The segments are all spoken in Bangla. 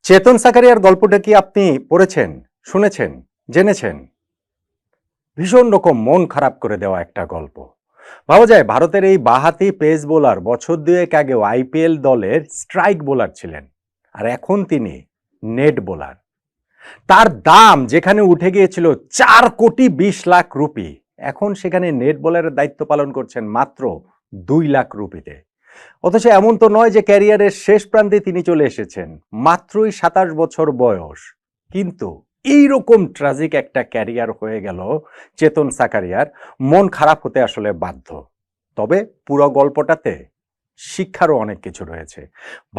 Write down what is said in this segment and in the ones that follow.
চেতন সাকারিয়ার গল্পটা কি আপনি পড়েছেন, শুনেছেন, জেনেছেন? ভীষণ রকম মন খারাপ করে দেওয়া একটা গল্প। ভাবা যায় ভারতের এই বাঁহাতি পেস বোলার বছর দুয়েক আগেও আইপিএল দলের স্ট্রাইক বোলার ছিলেন, আর এখন তিনি নেট বোলার। তার দাম যেখানে উঠে গিয়েছিল 4,20,00,000 রুপি, এখন সেখানে নেট বোলারের দায়িত্ব পালন করছেন মাত্র 2,00,000 রুপিতে। অথচ এমন তো নয় যে ক্যারিয়ারের শেষ প্রান্তে তিনি চলে এসেছেন, মাত্রই 27 বছর বয়স। কিন্তু এইরকম ট্র্যাজিক একটা ক্যারিয়ার হয়ে গেল চেতন সাকারিয়ার, মন খারাপ হতে আসলে বাধ্য। তবে পুরো গল্পটাতে শিক্ষারও অনেক কিছু রয়েছে।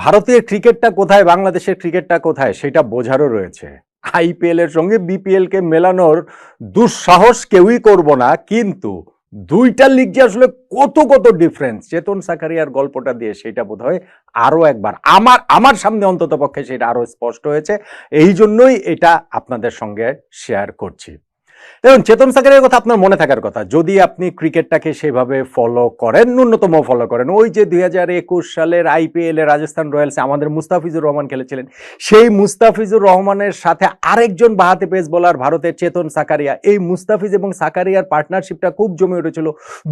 ভারতীয় ক্রিকেটটা কোথায়, বাংলাদেশের ক্রিকেটটা কোথায়, সেটা বোঝারও রয়েছে। আইপিএল এর সঙ্গে বিপিএল কে মেলানোর দুঃসাহস কেউই করব না, কিন্তু দুইটা লিগ যে আসলে কত কত ডিফারেন্স চেতন সাকারিয়ার গল্পটা দিয়ে সেটা বোধহয় আরো একবার আমার সামনে অন্তত পক্ষে সেটা আরো স্পষ্ট হয়েছে। এই জন্যই এটা আপনাদের সঙ্গে শেয়ার করছি। দেখুন, চেতন সাকারিয়ার কথা আপনার মনে থাকার কথা, যদি আপনি ক্রিকেটটাকে সেভাবে ফলো করেন, ন্যূনতম ফলো করেন। ওই যে 2021 সালের আইপিএল এ রাজস্থান রয়্যালসে আমাদের মুস্তাফিজুর রহমান খেলেছিলেন, সেই মুস্তাফিজুর রহমানের সাথে আরেকজন বাঁহাতি পেস বোলার ভারতের চেতন সাকারিয়া, এই মুস্তাফিজ এবং সাকারিয়ার পার্টনারশিপটা খুব জমে উঠেছিল।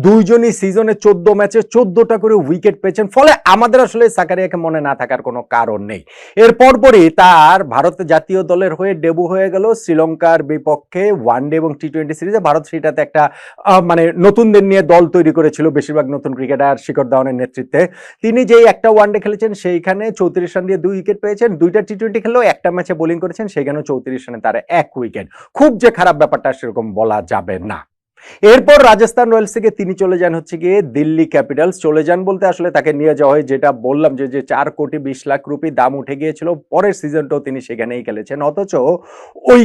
দুইজনই সিজনে 14 ম্যাচে 14টা করে উইকেট পেয়েছেন, ফলে আমাদের আসলে সাকারিয়াকে মনে না থাকার কোনো কারণ নেই। এর পরপরই তার ভারত জাতীয় দলের হয়ে ডেবু হয়ে গেল শ্রীলঙ্কার বিপক্ষে ওয়ানডে এবং টি-20 সিরিজে। ভারত সেটাতে একটা মানে নতুনদের নিয়ে দল তৈরি করেছিল, বেশিরভাগ নতুন ক্রিকেটার শিখর ধাওয়ানের নেতৃত্বে। তিনি যেই একটা ওয়ানডে খেলেছেন সেইখানে 34 রান দিয়ে 2 উইকেট পেয়েছেন। দুইটা টি-20 খেলেও একটা ম্যাচে বোলিং করেছেন, সেখানেও 34 রানে তার 1 উইকেট। খুব যে খারাপ ব্যাপারটা সেরকম বলা যাবে না। এরপর রাজস্থান রয়্যালস থেকে তিনি চলে যান হচ্ছে গিয়ে দিল্লি ক্যাপিটালস। চলে যান বলতে আসলে তাকে নিয়ে যাওয়া হয়, যেটা বললাম যে 4,20,00,000 রুপি দাম উঠে গিয়েছিল। পরের সিজনটাও তিনি সেখানেই খেলেছেন, অথচ ওই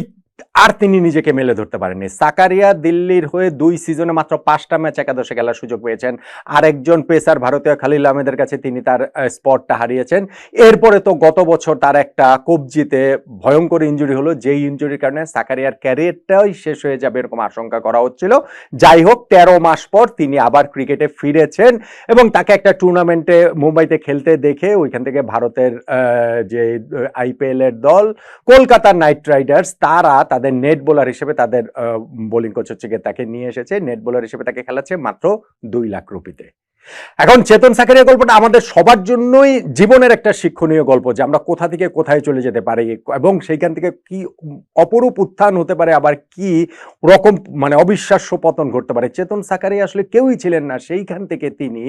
আর তিনি নিজেকে মেলে ধরতে পারেননি। সাকারিয়া দিল্লির হয়ে 2 সিজনে মাত্র 5টা ম্যাচ একাদশে খেলার সুযোগ পেয়েছেন। আরেকজন পেসার ভারতীয় খালিল আহমেদের কাছে তিনি তার স্পটটা হারিয়েছেন। এরপরে তো গত বছর তার একটা কবজিতে ভয়ঙ্কর ইনজুরি হলো, যেই ইনজুরির কারণে সাকারিয়ার ক্যারিয়ারটাই শেষ হয়ে যাবে এরকম আশঙ্কা করা হচ্ছিল। যাই হোক, 13 মাস পর তিনি আবার ক্রিকেটে ফিরেছেন এবং তাকে একটা টুর্নামেন্টে মুম্বাইতে খেলতে দেখে ওইখান থেকে ভারতের যে আইপিএল এর দল কলকাতা নাইট রাইডার্স, তারা তাদের নেট বোলার হিসেবে তাদের বোলিং কোচ হচ্ছে গিয়ে তাকে নিয়ে এসেছে, নেট বোলার হিসেবে তাকে খেলাচ্ছে মাত্র 2,00,000 রুপিতে। এখন চেতন সাকারিয়া গল্পটা আমাদের সবার জন্যই জীবনের একটা শিক্ষণীয় গল্প, যে আমরা কোথা থেকে কোথায় চলে যেতে পারি এবং সেইখান থেকে কি অপরূপ উত্থান হতে পারে, আবার কি রকম মানে অবিশ্বাস্য পতন ঘটতে পারে। চেতন সাকারিয়া আসলে কেউই ছিলেন না, সেইখান থেকে তিনি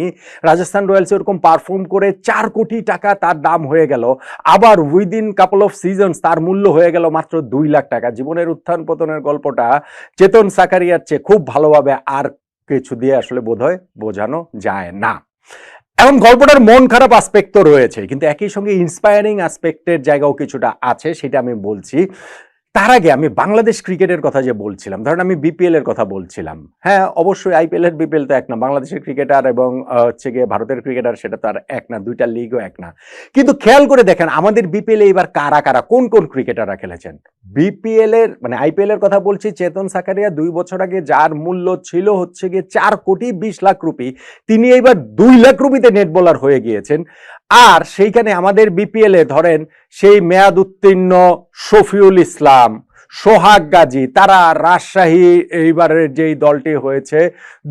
রাজস্থান রয়্যালস এরকম পারফর্ম করে 4 কোটি টাকা তার দাম হয়ে গেল। আবার উইদিন কাপল অফ সিজনস তার মূল্য হয়ে গেল মাত্র 2,00,000 টাকা। জীবনের উত্থান পতনের গল্পটা চেতন সাকারিয়ার চেয়ে খুব ভালোভাবে আর কিছু দিয়ে আসলে বোধহয় বোঝানো যায় না। এখন গল্পটার মন খারাপ অ্যাসপেক্ট তো রয়েছে, কিন্তু একই সঙ্গে ইন্সপায়ারিং অ্যাসপেক্টের জায়গাও কিছুটা আছে, সেটা আমি বলছি। তার আগে আমি বাংলাদেশ ক্রিকেটের কথা যে বলছিলাম, ধরেন আমি বিপিএল এর কথা বলছিলাম। হ্যাঁ, অবশ্যই আইপিএল এর বিপিএল তো এক না, বাংলাদেশের ক্রিকেটার এবং হচ্ছে গিয়ে ভারতের ক্রিকেটার সেটা তো আর এক না, দুইটা লিগও এক না। কিন্তু খেয়াল করে দেখেন আমাদের বিপিএল এ এবার কারা কারা কোন কোন ক্রিকেটাররা খেলেছেন। বিপিএল এর মানে আইপিএল এর কথা বলছি, চেতন সাকারিয়া 2 বছর আগে যার মূল্য ছিল হচ্ছে গিয়ে 4,20,00,000 রুপি, তিনি এবার 2,00,000 রুপিতে নেট বোলার হয়ে গিয়েছেন। আর সেইখানে আমাদের বিপিএল এ ধরেন সেই মেয়াদ উত্তীর্ণ শফিউল ইসলাম, সোহাগ গাজী, তারা রাজশাহী এইবারের যেই দলটি হয়েছে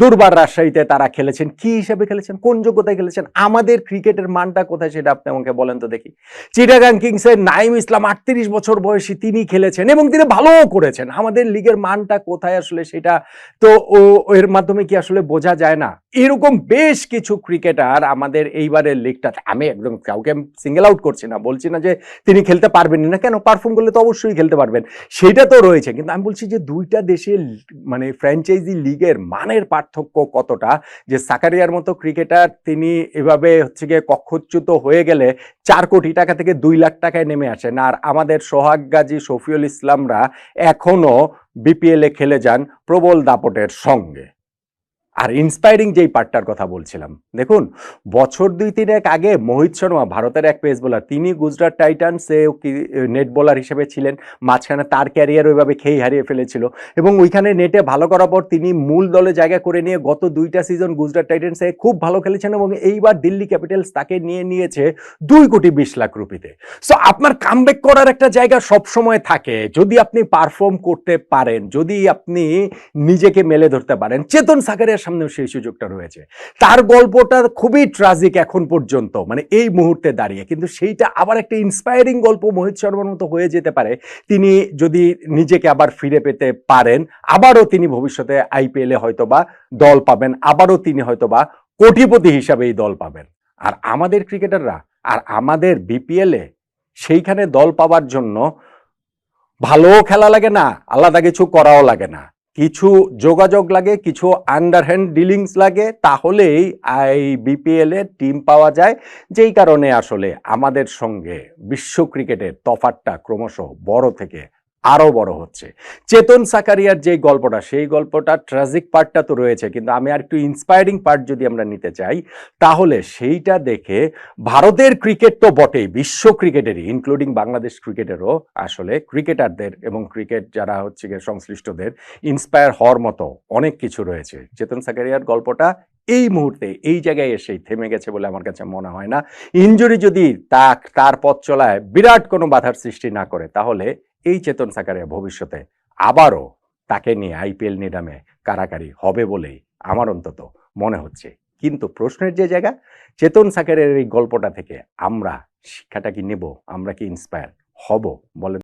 দুর্বার রাজশাহীতে তারা খেলেছেন। কি হিসাবে খেলেছেন, কোন যোগ্যতায় খেলেছেন, আমাদের ক্রিকেটের মানটা কোথায় সেটা আপনি আমাকে বলেন তো দেখি। চিটাগাং কিংসের নাইম ইসলাম 38 বছর বয়সী, তিনি খেলেছেন এবং তিনি ভালোও করেছেন। আমাদের লিগের মানটা কোথায় আসলে সেটা তো এর মাধ্যমে কি আসলে বোঝা যায় না। এরকম বেশ কিছু ক্রিকেটার আমাদের এইবারের লিগটাতে, আমি একদম কাউকে সিঙ্গেল আউট করছি না, বলছি না যে তিনি খেলতে পারবেন না, কেন, পারফর্ম করলে তো অবশ্যই খেলতে পারবেন, সেটা তো রয়েছে। কিন্তু আমি বলছি যে দুইটা দেশের মানে ফ্র্যাঞ্চাইজি লিগের মানের পার্থক্য কতটা, যে সাকারিয়ার মতো ক্রিকেটার তিনি এভাবে হচ্ছে গিয়ে কক্ষচ্যুত হয়ে গেলে 4 কোটি টাকা থেকে 2,00,000 টাকায় নেমে আসেন। আর আমাদের সোহাগ গাজী, শফিউল ইসলামরা এখনো বিপিএল এ খেলে যান প্রবল দাপটের সঙ্গে। আর ইন্সপায়ারিং যেই পার্টটার কথা বলছিলাম, দেখুন বছর 2-3 আগে মোহিত শর্মা ভারতের এক পেস বোলার, তিনি গুজরাট টাইটান্সে নেট বোলার হিসেবে ছিলেন, মাঝখানে তার ক্যারিয়ার ওইভাবে খেই হারিয়ে ফেলেছিল এবং ওইখানে নেটে ভালো করার পর তিনি মূল দলে জায়গা করে নিয়ে গত 2টা সিজন গুজরাট টাইটান্সে খুব ভালো খেলেছেন এবং এইবার দিল্লি ক্যাপিটালস তাকে নিয়ে নিয়েছে 2,20,00,000 রুপিতে। সো আপনার কামব্যাক করার একটা জায়গা সবসময় থাকে যদি আপনি পারফর্ম করতে পারেন, যদি আপনি নিজেকে মেলে ধরতে পারেন। চেতন সাকারিয়ার সামনেও সেই সুযোগটা রয়েছে। তার গল্পটা খুবই ট্রাজিক এখন পর্যন্ত, মানে এই মুহূর্তে দাঁড়িয়ে, কিন্তু সেইটা আবার একটা ইন্সপায়ারিং গল্প মোহিত শর্মার মতো হয়ে যেতে পারে তিনি যদি নিজেকে আবার ফিরে পেতে পারেন। আবারও তিনি ভবিষ্যতে আইপিএলে হয়তোবা দল পাবেন, আবারও তিনি হয়তোবা কোটিপতি হিসাবে এই দল পাবেন। আর আমাদের ক্রিকেটাররা আর আমাদের বিপিএলে সেইখানে দল পাবার জন্য ভালোও খেলা লাগে না, আলাদা কিছু করাও লাগে না, কিছু যোগাযোগ লাগে, কিছু আন্ডারহ্যান্ড ডিলিংস লাগে, তাহলেই এই বিপিএল এ টিম পাওয়া যায়। যেই কারণে আসলে আমাদের সঙ্গে বিশ্ব ক্রিকেটের তফাৎটা ক্রমশ বড় থেকে আরো বড় হচ্ছে। চেতন সাকারিয়ার যে গল্পটা, সেই গল্পটা ট্র্যাজিক পার্টটা তো রয়েছে, কিন্তু আমি আর একটু ইন্সপায়ারিং পার্ট যদি আমরা নিতে চাই, তাহলে সেইটা দেখে ভারতের ক্রিকেট তো বটেই, বিশ্ব ক্রিকেটেরই ইনক্লুডিং বাংলাদেশ ক্রিকেটেরও আসলে ক্রিকেটারদের এবং ক্রিকেট যারা হচ্ছে সংশ্লিষ্টদের ইন্সপায়ার হওয়ার মতো অনেক কিছু রয়েছে। চেতন সাকারিয়ার গল্পটা এই মুহূর্তে এই জায়গায় এসেই থেমে গেছে বলে আমার কাছে মনে হয় না। ইনজুরি যদি তার পথ চলায় বিরাট কোনো বাধার সৃষ্টি না করে, তাহলে এই চেতন সাকারিয়া ভবিষ্যতে আবারও তাকে নিয়ে আইপিএল নিলামে কারাকারি হবে বলেই আমার অন্তত মনে হচ্ছে। কিন্তু প্রশ্নের যে জায়গা, চেতন সাকারিয়ার এই গল্পটা থেকে আমরা শিক্ষাটা কি নেব, আমরা কি ইন্সপায়ার হব বলেন?